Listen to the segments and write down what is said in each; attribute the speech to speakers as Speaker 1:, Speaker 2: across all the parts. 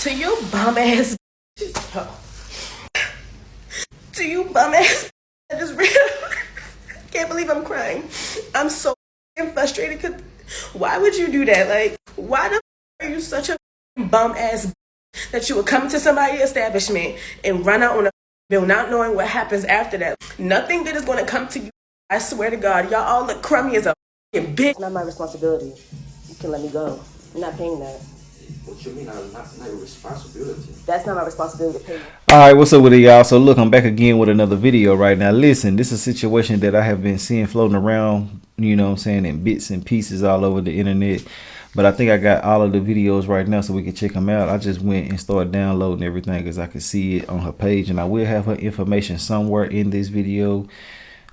Speaker 1: To you bum ass to you bum ass I just read can't believe I'm crying. I'm so frustrated because why would you do that? Like, why the are you such a bum ass that you would come to somebody's establishment and run out on a bill not knowing what happens after that? Nothing good is going to come to you. I swear to God, y'all all look crummy as a bitch. It's not my responsibility. You can let me go. I'm not paying that.
Speaker 2: What you mean, not your responsibility?
Speaker 1: That's not my responsibility to pay.
Speaker 3: Alright, what's up with it, y'all? So look, I'm back again with another video right now. Listen, this is a situation that I have been seeing floating around, you know what I'm saying, in bits and pieces all over the internet. But I think I got all of the videos right now so we can check them out. I just went and started downloading everything because I could see it on her page. And I will have her information somewhere in this video.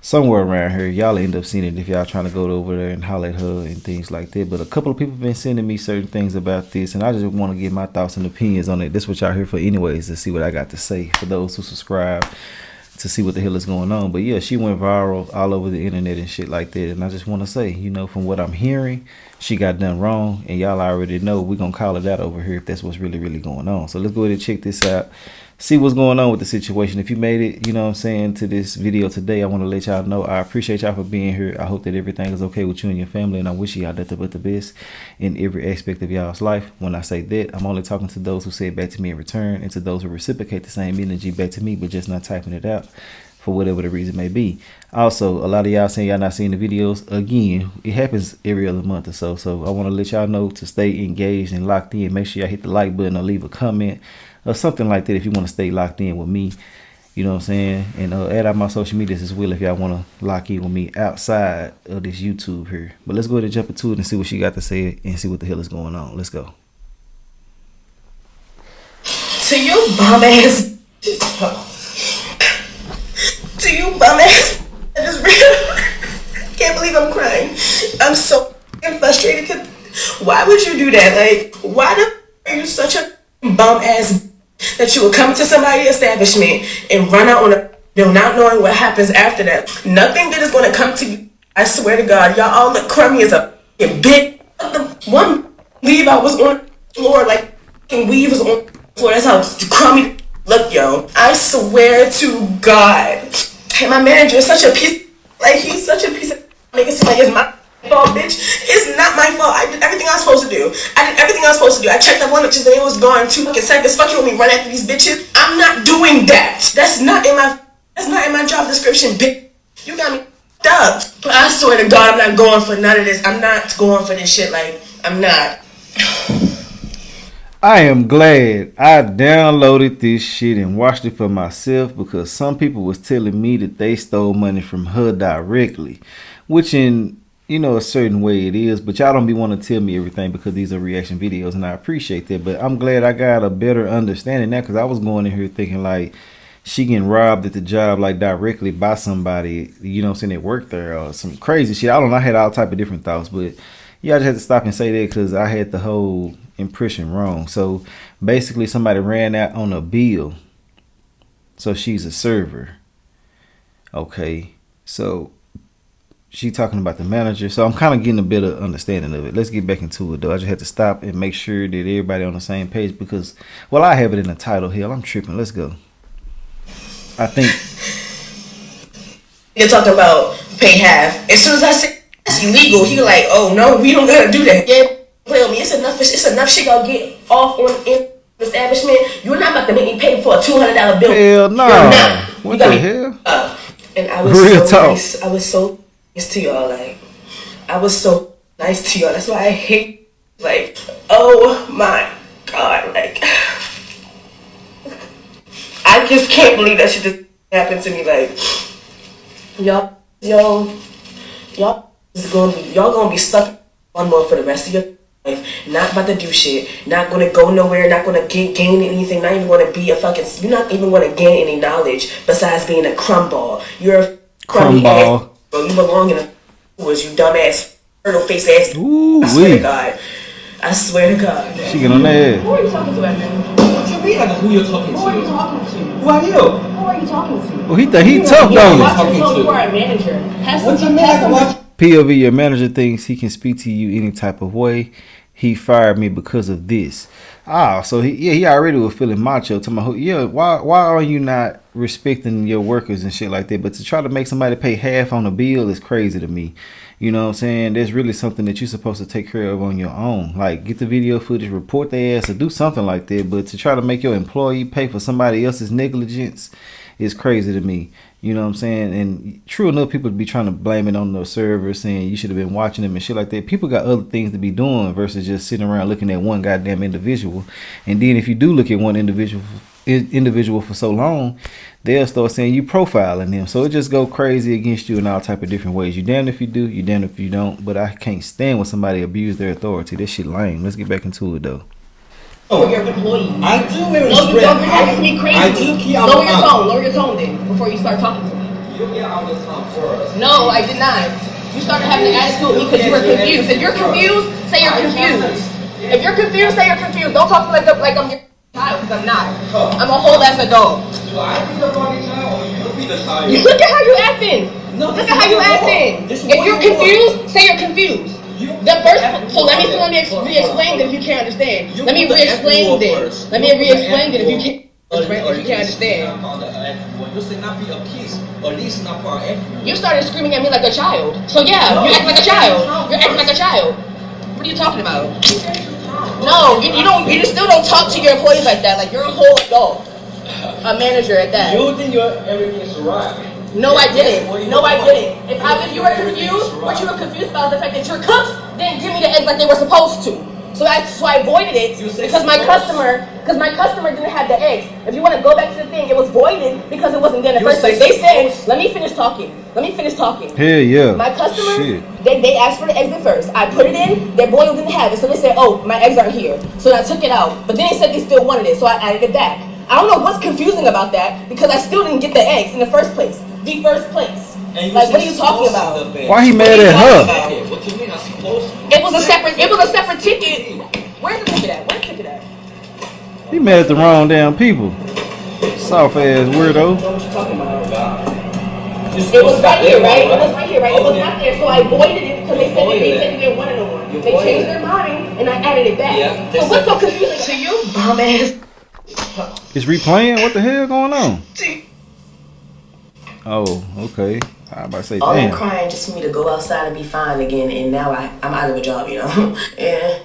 Speaker 3: Somewhere around here. Y'all end up seeing it if y'all trying to go over there and holler at her and things like that. But a couple of people have been sending me certain things about this, and I just want to get my thoughts and opinions on it. This is what y'all here for anyways, to see what I got to say, for those who subscribe, to see what the hell is going on. But yeah, she went viral all over the internet and shit like that. And I just want to say, you know, from what I'm hearing, she got done wrong, and y'all already know we're gonna call it out over here if that's what's really going on. So let's go ahead and check this out, see what's going on with the situation. If you made it, you know what I'm saying, to this video today, I want to let y'all know I appreciate y'all for being here. I hope that everything is okay with you and your family, and I wish y'all nothing but the best in every aspect of y'all's life. When I say that, I'm only talking to those who say it back to me in return, and to those who reciprocate the same energy back to me, but just not typing it out for whatever the reason may be. Also, a lot of y'all saying y'all not seeing the videos. Again, it happens every other month or so. So I want to let y'all know to stay engaged and locked in. Make sure y'all hit the like button or leave a comment or something like that if you want to stay locked in with me. You know what I'm saying? And add out my social medias as well if y'all want to lock in with me outside of this YouTube here. But let's go ahead and jump into it and see what she got to say and see what the hell is going on. Let's go.
Speaker 1: To you bum ass to you bum ass I just read can't believe I'm crying. I'm so frustrated because why would you do that? Like, why the are you such a bum ass that you would come to somebody's establishment and run out on a bill not knowing what happens after that? Nothing good is going to come to you. I swear to God, y'all all look crummy as a bitch. The one weave I was on the floor, like weave was on the floor. That's how crummy look, yo. I swear to God. And my manager is such a piece, like he's such a piece of make it seem like it's my fault, bitch. It's not my fault. I did everything I was supposed to do. I checked up on bitches and it was gone 2 fucking seconds. Fuck you with me, run after these bitches. I'm not doing that. That's not in my job description, bitch. You got me up. But I swear to God, I'm not going for none of this. I'm not going for this shit. Like, I'm not.
Speaker 3: I am glad I downloaded this shit and watched it for myself, because some people was telling me that they stole money from her directly, which in, you know, a certain way it is, but y'all don't be want to tell me everything because these are reaction videos, and I appreciate that. But I'm glad I got a better understanding now, because I was going in here thinking like she getting robbed at the job, like directly by somebody, you know what I'm saying, that worked there or some crazy shit. I don't know, I had all type of different thoughts, but yeah, I just had to stop and say that because I had the whole impression wrong. So basically somebody ran out on a bill, so she's a server. Okay, so she talking about the manager, so I'm kind of getting a better understanding of it. Let's get back into it though. I just had to stop and make sure that everybody on the same page, because, well, I have it in the title. Hell, I'm tripping. Let's go. I think
Speaker 1: you're talking about pay half. As soon as I said that's illegal, he like, oh no, we don't gotta do that. Yeah, play with me. It's enough shit y'all get off on in the establishment. You're not about to make me pay for a $200 bill.
Speaker 3: Hell no.
Speaker 1: Nah.
Speaker 3: What the hell?
Speaker 1: And I was
Speaker 3: Real
Speaker 1: so
Speaker 3: talk.
Speaker 1: nice. I was so nice to y'all. Like, I was so nice to y'all. That's why I hate. Like, oh my God. Like, I just can't believe that shit just happened to me. Like, y'all gonna be stuck on more for the rest of your life. Not about to do shit. Not gonna go nowhere. Not gonna gain anything. Not even gonna be a fucking. You're not even gonna gain any knowledge besides being a crumb ball. You're a crummy ass. Bro, you belong in a was you dumbass, turtle face ass.
Speaker 3: Ooh,
Speaker 1: I swear to God. I swear to God.
Speaker 3: She get on that.
Speaker 1: Who are you talking to right now?
Speaker 2: What you mean? Like, who you're talking to?
Speaker 1: Who are you talking to?
Speaker 2: Who are you?
Speaker 1: Who are you talking to?
Speaker 3: Well, he tough, don't he?
Speaker 1: You are a manager.
Speaker 2: What you mean?
Speaker 3: POV, your manager thinks he can speak to you any type of way. he fired me because of this. So he already was feeling macho. To my why are you not respecting your workers and shit like that? But to try to make somebody pay half on a bill is crazy to me. You know what I'm saying? There's really something that you're supposed to take care of on your own. Like, get the video footage, report their ass, or do something like that. But to try to make your employee pay for somebody else's negligence is crazy to me. You know what I'm saying? And true enough, people be trying to blame it on the server, saying you should have been watching them and shit like that. People got other things to be doing versus just sitting around looking at one goddamn individual. And then if you do look at one individual for so long, they'll start saying you profiling them. So it just go crazy against you in all type of different ways. You damned if you do, you damned if you don't. But I can't stand when somebody abuse their authority. That shit lame. Let's get back into it though.
Speaker 4: For your employee.
Speaker 2: I do
Speaker 4: No, you don't. You're talking to me crazy.
Speaker 2: I do keep
Speaker 4: Lower your tone. Lower your tone then before you start talking to me.
Speaker 2: You get out of time first.
Speaker 4: No, I did not. You started having an attitude with me because you were confused. If you're confused, say you're confused. If you're confused, say you're confused. Don't talk to me like I'm your child, because I'm not. I'm a whole ass adult.
Speaker 2: Do I be the funny child or you be the child?
Speaker 4: Look at how you acting.
Speaker 2: No,
Speaker 4: Look at how you acting. If you're confused, say you're confused. So let me re-explain that if you can't understand. Let me re-explain this. Let me re-explain that if you can't understand. You started screaming at me like a child. So yeah, you act like a child. You're acting like a child. What are you talking about? No, you don't. You still don't talk to your employees like that. Like you're a whole adult, a manager at that.
Speaker 2: You think everything is right?
Speaker 4: No, I didn't. No, I didn't. If you were confused, what you were confused about is the fact that your cooks didn't give me the eggs like they were supposed to. So I avoided it because my customer didn't have the eggs. If you want to go back to the thing, it was voided because it wasn't there in the first place. They said, let me finish talking.
Speaker 3: Hell yeah.
Speaker 4: My customers, they asked for the eggs at first. I put it in, their boil didn't have it. So they said, oh, my eggs aren't here. So I took it out. But then they said they still wanted it. So I added it back. I don't know what's confusing about that because I still didn't get the eggs in the first place. The first place. Like, what are you talking about?
Speaker 3: Why he mad at her?
Speaker 2: What you mean I'm supposed to?
Speaker 4: It was a separate ticket. Where's the ticket at?
Speaker 3: He mad at the wrong damn people. Soft ass weirdo.
Speaker 4: It was right here, right? It was not there, so I avoided it because they said they didn't want it no more. They changed their mind and I added it back.
Speaker 2: Yeah,
Speaker 4: so what's so confusing to you, bum ass?
Speaker 3: It's replaying? What the hell going on? Oh, okay. I about to say,
Speaker 1: all
Speaker 3: damn.
Speaker 1: that crying just for me to go outside and be fine again, and now I'm out of a job, you know. Yeah.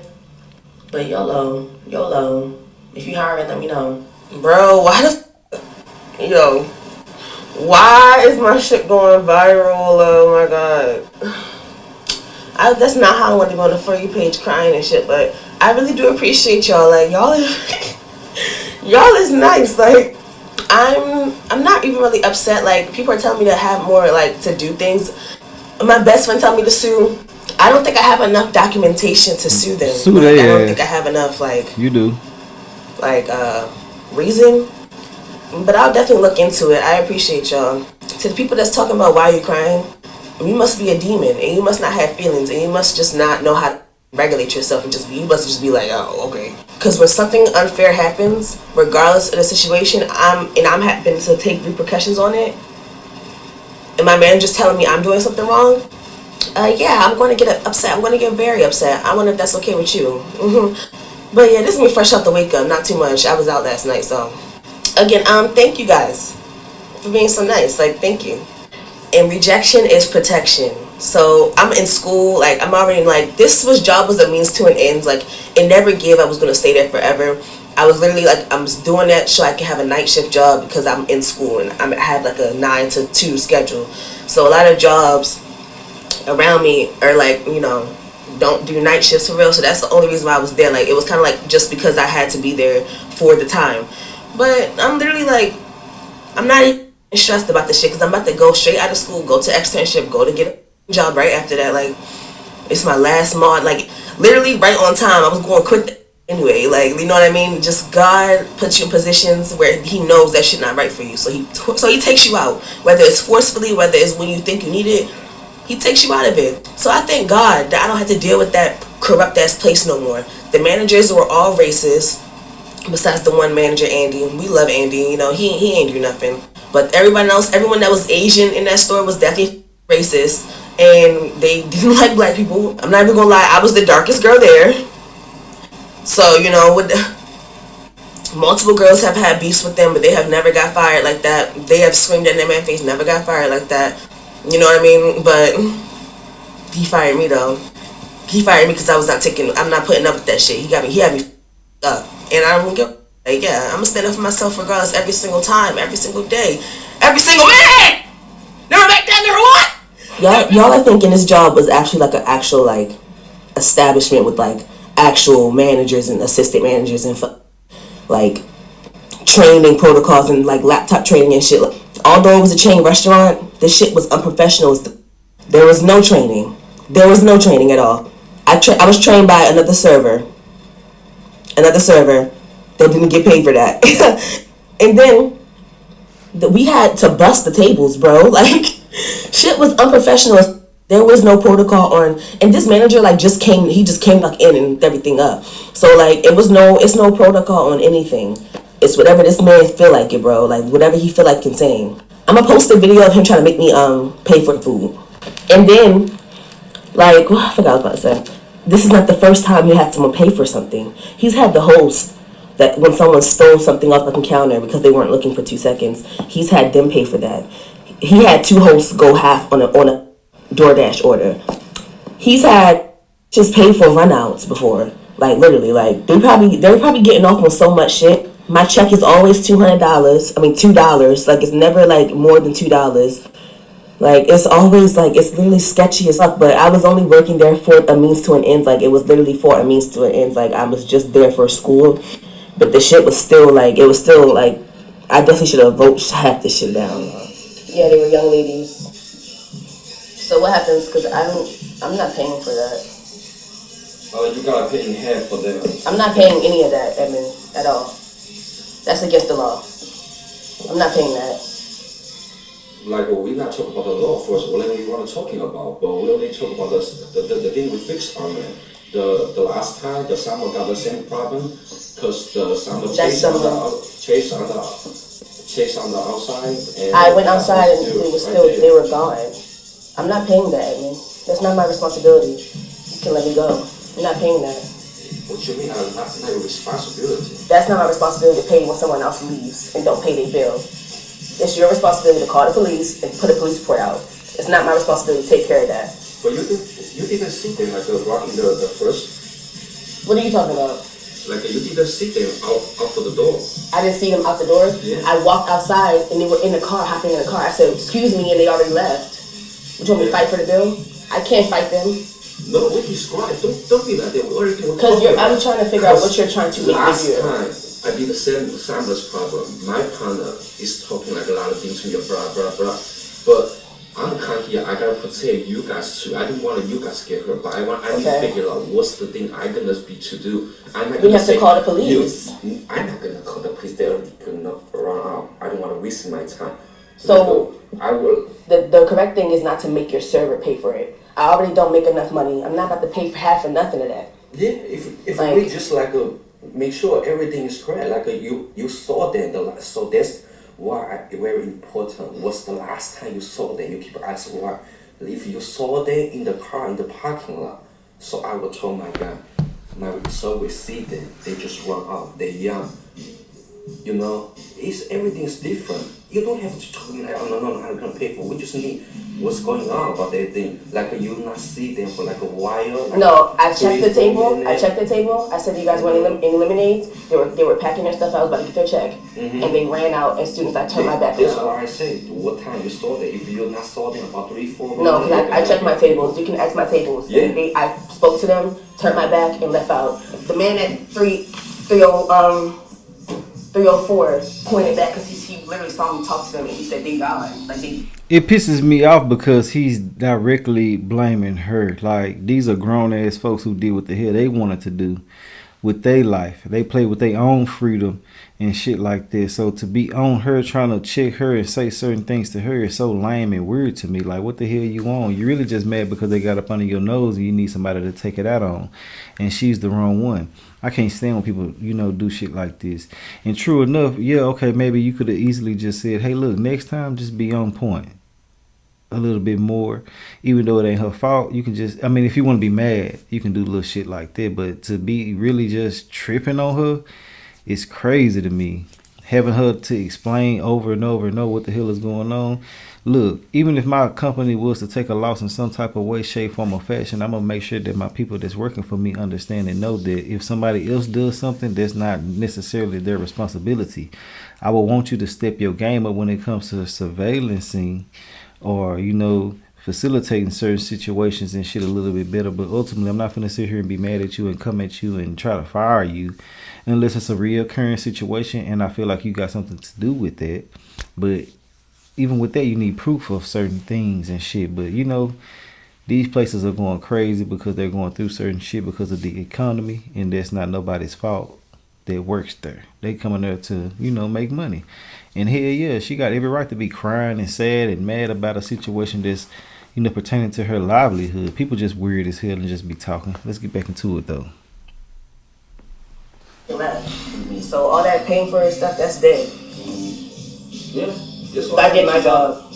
Speaker 1: But YOLO. If you hiring, let me know. Bro, why is my shit going viral? Oh my god. That's not how I want to go on the For You page crying and shit, but I really do appreciate y'all. Like, y'all is nice. Like, I'm not even really upset. Like, people are telling me to have more, like, to do things. My best friend told me to sue. I don't think I have enough documentation to sue them.
Speaker 3: Sue
Speaker 1: like,
Speaker 3: their
Speaker 1: I don't
Speaker 3: ass.
Speaker 1: think I have enough, like...
Speaker 3: You do.
Speaker 1: Like, reason. But I'll definitely look into it. I appreciate y'all. To the people that's talking about why you crying, you must be a demon, and you must not have feelings, and you must just not know how to regulate yourself, and you must just be like, oh, okay. Because when something unfair happens, regardless of the situation, I'm happen to take repercussions on it, and my manager's telling me I'm doing something wrong, yeah, I'm going to get upset. I'm going to get very upset. I wonder if that's okay with you. But yeah, this is me fresh out the wake up, not too much. I was out last night, so. Again, thank you guys for being so nice. Like, thank you. And rejection is protection. So I'm in school, like, I'm already like, job was a means to an end. Like, it never gave I was going to stay there forever. I was literally like, I'm just doing that so I can have a night shift job because I'm in school and I have like a 9 to 2 schedule. So a lot of jobs around me are like, don't do night shifts for real. So that's the only reason why I was there. Like, it was kind of like just because I had to be there for the time. But I'm literally like, I'm not even stressed about this shit because I'm about to go straight out of school, go to externship, go to get a job right after that. Like, it's my last month. Like, literally right on time. I was going to quit anyway. Like, you know what I mean? Just God puts you in positions where he knows that shit not right for you. So he takes you out. Whether it's forcefully, whether it's when you think you need it, he takes you out of it. So I thank God that I don't have to deal with that corrupt ass place no more. The managers were all racist. Besides the one manager, Andy. We love Andy. He ain't do nothing. But everyone that was Asian in that store was definitely racist. And they didn't like black people. I'm not even gonna lie, I was the darkest girl there. So, with multiple girls have had beefs with them, but they have never got fired like that. They have screamed in their man's face, never got fired like that. You know what I mean? But he fired me though. He fired me because I'm not putting up with that shit. He had me up, and I don't give. Like, yeah, I'm gonna stand up for myself regardless every single time, every single day, every single minute. Never back down, never what? Y'all are thinking this job was actually like an actual like establishment with like actual managers and assistant managers and like training protocols and like laptop training and shit. Although it was a chain restaurant, this shit was unprofessional. There was no training. There was no training at all. I was trained by another server. They didn't get paid for that. And then we had to bust the tables, bro. Like, shit was unprofessional. There was no protocol on, and this manager like he just came like in and everything up. So like it's no protocol on anything. It's whatever this man feel like it, bro. Like whatever he feel like saying. I'm gonna post a video of him trying to make me pay for the food. And then like I forgot what I was about to say. This is not the first time he had someone pay for something. He's had the host that when someone stole something off the counter because they weren't looking for 2 seconds, he's had them pay for that. He had 2 hosts go half on a DoorDash order. He's had just paid for runouts before. Like literally, like they're probably getting off on so much shit. My check is always $200. I mean $2. Like it's never like more than $2. Like it's always like it's literally sketchy as fuck. But I was only working there for a means to an end. Like it was literally for a means to an end. Like I was just there for school. But the shit was still like I definitely should have voted to have this shit down. Yeah, they were young ladies. So what happens? Because I'm not paying for that.
Speaker 2: You gotta pay in half for them.
Speaker 1: I'm not paying any of that, Edmund, at all. That's against the law. I'm not paying that.
Speaker 2: Like, well, we're not talking about the law first. What we want to talking about, but we only talk about the thing we fixed on it. The last time the summer got the same problem because the summer chase on the outside. And
Speaker 1: I went outside and they were gone. I'm not paying that, Edmund. That's not my responsibility. You can let me go. I'm not paying that.
Speaker 2: What you mean? Not your responsibility.
Speaker 1: That's not my responsibility to pay when someone else leaves and don't pay their bill. It's your responsibility to call the police and put a police report out. It's not my responsibility to take care of that.
Speaker 2: But you didn't sit there like rocking the first.
Speaker 1: What are you talking about?
Speaker 2: Like you didn't sit there out for the door.
Speaker 1: I didn't see them out the door.
Speaker 2: Yeah.
Speaker 1: I walked outside and they were in the car, hopping in the car. I said, "Excuse me," and they already left. You want me to fight for the bill? I can't fight them.
Speaker 2: No, we describe. Don't be like that.
Speaker 1: Because I'm trying to figure out what you're trying to make me do.
Speaker 2: Last time I did the same problem. My partner is talking like a lot of things to me, blah blah blah. But I'm kind of here. I gotta protect you guys too. I don't want you guys to get hurt, but I need to figure out what's the thing I'm gonna be to do.
Speaker 1: We have to call the police.
Speaker 2: I'm not gonna call the police. They're gonna run out. I don't want to waste my time.
Speaker 1: So
Speaker 2: I will.
Speaker 1: The correct thing is not to make your server pay for it. I already don't make enough money. I'm not about to pay for half or nothing of that.
Speaker 2: Yeah, if like, we just make sure everything is correct. Like you saw them, so that's why very important. What's the last time you saw them? You keep asking why. If you saw them in the car in the parking lot, so I will tell my guy, so we see them. They just run out. They're young. You know, everything's different. You don't have to tell me like, oh no, I'm gonna pay for. We just need what's going on about that thing. Like you not see them for like a while. Like
Speaker 1: no, I checked the table. I said, "Do you guys want any lemonades?" They were packing their stuff. I was about to get their check, and they ran out as soon as I turned my back.
Speaker 2: That's why I said, what time you saw them? If you not saw them about 3-4 minutes.
Speaker 1: No, because I checked my tables. You can ask my tables.
Speaker 2: Yeah.
Speaker 1: I spoke to them, turned my back, and left out. The man at 304 pointed back because he literally saw me talk to them and he said they gone. Like they.
Speaker 3: It pisses me off because he's directly blaming her. Like these are grown ass folks who did what the hell they wanted to do with their life. They play with their own freedom and shit like this. So to be on her trying to check her and say certain things to her is so lame and weird to me. Like what the hell you on? You're really just mad because they got up under your nose and you need somebody to take it out on. And she's the wrong one. I can't stand when people, do shit like this. And true enough, yeah, okay, maybe you could have easily just said, hey, look, next time just be on point. a little bit more, even though it ain't her fault. You can just, I mean, if you want to be mad, you can do little shit like that. But to be really just tripping on her, it's crazy to me. Having her to explain over and over and over what the hell is going on. Look, even if my company was to take a loss in some type of way, shape, form, or fashion, I'm gonna make sure that my people that's working for me understand and know that if somebody else does something, that's not necessarily their responsibility. I would want you to step your game up when it comes to surveillancing or, facilitating certain situations and shit a little bit better. But ultimately, I'm not gonna sit here and be mad at you and come at you and try to fire you unless it's a reoccurring situation and I feel like you got something to do with that. But even with that, you need proof of certain things and shit. But these places are going crazy because they're going through certain shit because of the economy, and that's not nobody's fault that works there. They coming there to, make money. And hell yeah, she got every right to be crying and sad and mad about a situation that's, pertaining to her livelihood. People just weird as hell and just be talking. Let's get back into it though.
Speaker 1: So all that paying for stuff, that's dead.
Speaker 2: Yeah.
Speaker 1: I did my job.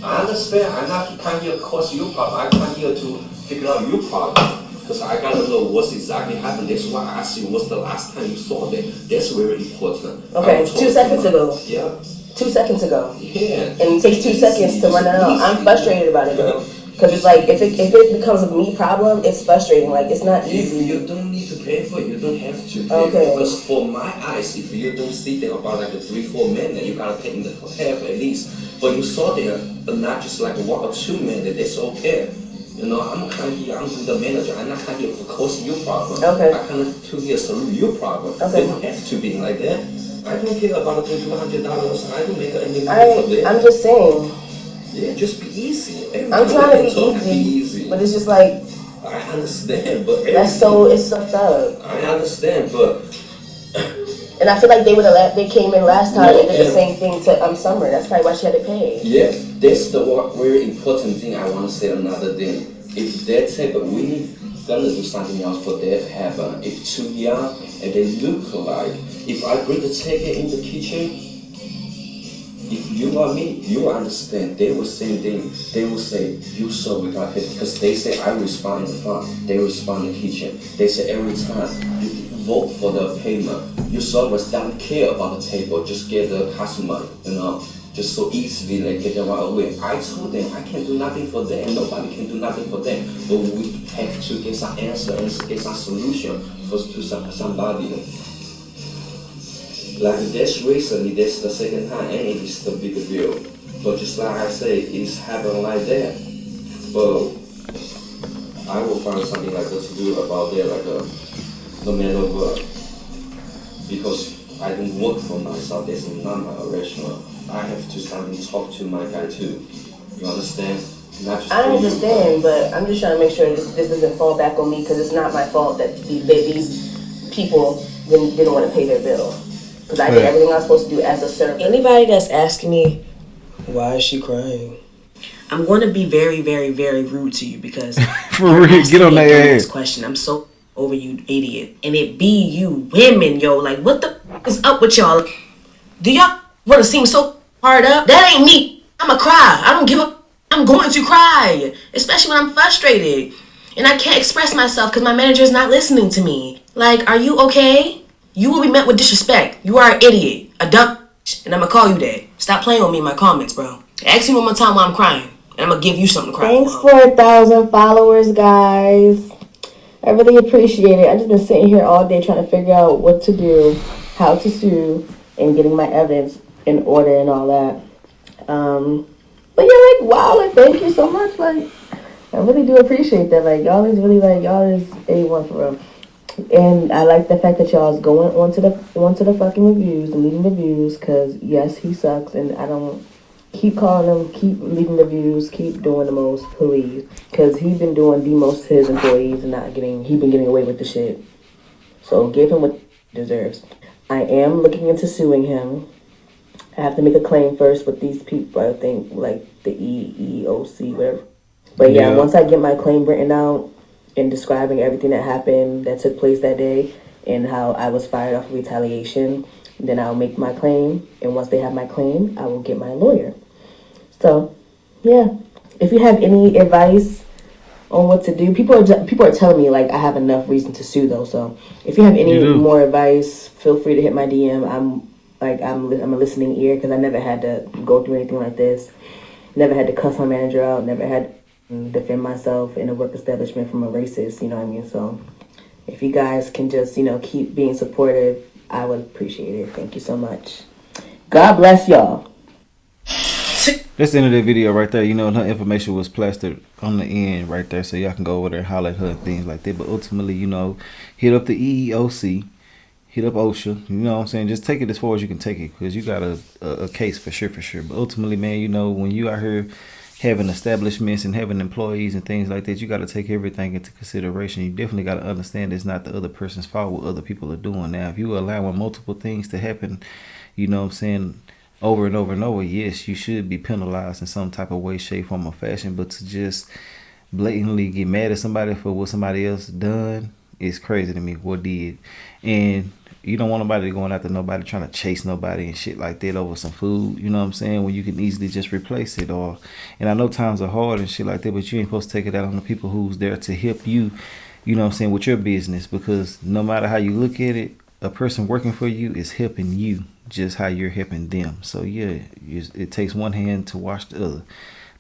Speaker 2: I understand. I'm not come here to cause you problem. I come here to figure out your problem. Because I gotta know what's exactly happened. That's why I asked you what's the last time you saw them. That's very important.
Speaker 1: Okay, 2 seconds ago.
Speaker 2: Yeah.
Speaker 1: 2 seconds ago.
Speaker 2: Yeah.
Speaker 1: And it takes 2 seconds to run it out. I'm frustrated about it though. Because it's like, if it becomes a me problem, it's frustrating. Like, it's not easy.
Speaker 2: If you don't need to pay for it, you don't have to pay.
Speaker 1: Okay.
Speaker 2: Because for my eyes, if you don't see them about like a 3-4 minutes, you gotta take them to half at least. But you saw them, but not just like 1 or 2 minutes, that's okay. I'm kind of here, I'm the manager, I'm not kind of here to cause your problem.
Speaker 1: Okay.
Speaker 2: I kind of to here solve your problem.
Speaker 1: Okay.
Speaker 2: They don't have to be like that. I don't care about the $200, I don't make any money for that.
Speaker 1: I'm just saying.
Speaker 2: Yeah, just be easy.
Speaker 1: I'm trying to be easy, but it's just like,
Speaker 2: I understand, but
Speaker 1: it's sucked up.
Speaker 2: I understand, but
Speaker 1: and I feel like they came in last time and did the same thing to Summer. That's probably why she had to pay.
Speaker 2: Yeah, that's the very important thing. I want to say another thing. If that type of we gonna do something else for that happen. If too young and they look alike. If I bring the ticket in the kitchen. If you are me, you will understand. They will say they will say, you saw we got hit. Because they say I respond in the front, they respond in the kitchen. They say every time you vote for the payment, you saw us don't care about the table, just get the customer, just so easily they get them right away. I told them I can't do nothing for them, nobody can do nothing for them. But we have to get some answer and get some solution to somebody. Like that's recently, that's the second time, and it's the bigger deal. But just like I say, it's happened like that. But I will find something like that to do about that, no matter what. Because I don't work for myself, that's not my restaurant. I have to something talk to my guy too. You understand? Not just
Speaker 1: I understand, but I'm just trying to make sure this doesn't fall back on me because it's not my fault that these people didn't want to pay their bill. Because I did everything I was supposed to do as a server.
Speaker 5: Anybody that's asking me, why is she crying? I'm going to be very, very, very rude to you because
Speaker 3: for real, get on that ass.
Speaker 5: Question. I'm so over you, idiot. And it be you women, yo. Like, what the is up with y'all? Do y'all want to seem so hard up? That ain't me. I'ma cry. I don't give a. I'm going to cry, especially when I'm frustrated and I can't express myself because my manager is not listening to me. Like, are you okay? You will be met with disrespect. You are an idiot, a dumb, and I'm gonna call you that. Stop playing with me in my comments, bro. Ask me one more time while I'm crying, and I'm gonna give you something to cry
Speaker 1: Thanks
Speaker 5: for.
Speaker 1: for 1,000 followers, guys. I really appreciate it. I've just been sitting here all day trying to figure out what to do, how to sue, and getting my evidence in order and all that. But yeah, wow, thank you so much. I really do appreciate that. Y'all is A1 for real. And I like the fact that y'all is going onto the fucking reviews and leaving reviews, because yes, he sucks, and I don't keep calling him, keep leaving reviews, keep doing the most, please, because he's been doing the most to his employees and he been getting away with the shit. So give him what he deserves. I am looking into suing him. I have to make a claim first with these people, I think, like the EEOC, whatever. But yeah, once I get my claim written out, and describing everything that happened, that took place that day, and how I was fired off of retaliation, then I'll make my claim. And once they have my claim, I will get my lawyer. So,
Speaker 5: Yeah. If you have any advice on what to do, people are telling me like I have enough reason to sue though. So if you have
Speaker 3: You
Speaker 5: any
Speaker 3: do.
Speaker 5: more advice, feel free to hit my DM. I'm a listening ear because I never had to go through anything like this. Never had to cuss my manager out. Never had to defend myself in a work establishment from a racist. You know what I mean? So if you guys can just keep being supportive, I would appreciate it. Thank you so much. God bless y'all.
Speaker 3: That's the end of the video right there. You know, her information was plastered on the end right there, so y'all can go over there and holler at her and things like that. But ultimately, you know, hit up the EEOC, hit up OSHA. You know what I'm saying? Just take it as far as you can take it, because you got a case for sure, for sure. But ultimately, man, you know, when you out here having establishments and having employees and things like that, you got to take everything into consideration. You definitely got to understand it's not the other person's fault what other people are doing. Now, if you allowing multiple things to happen, you know what I'm saying, over and over and over, yes, you should be penalized in some type of way, shape, form, or fashion. But to just blatantly get mad at somebody for what somebody else done is crazy to me. What did? And you don't want nobody going after nobody, trying to chase nobody and shit like that over some food. You know what I'm saying? When you can easily just replace it. Or, and I know times are hard and shit like that, but you ain't supposed to take it out on the people who's there to help you. You know what I'm saying, with your business, because no matter how you look at it, a person working for you is helping you just how you're helping them. So yeah, it takes one hand to wash the other.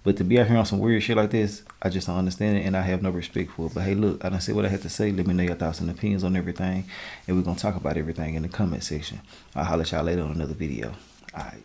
Speaker 3: But to be out here on some weird shit like this, I just don't understand it, and I have no respect for it. But hey, look, I done said what I had to say. Let me know your thoughts and opinions on everything, and we're gonna talk about everything in the comment section. I'll holler at y'all later on another video. All right.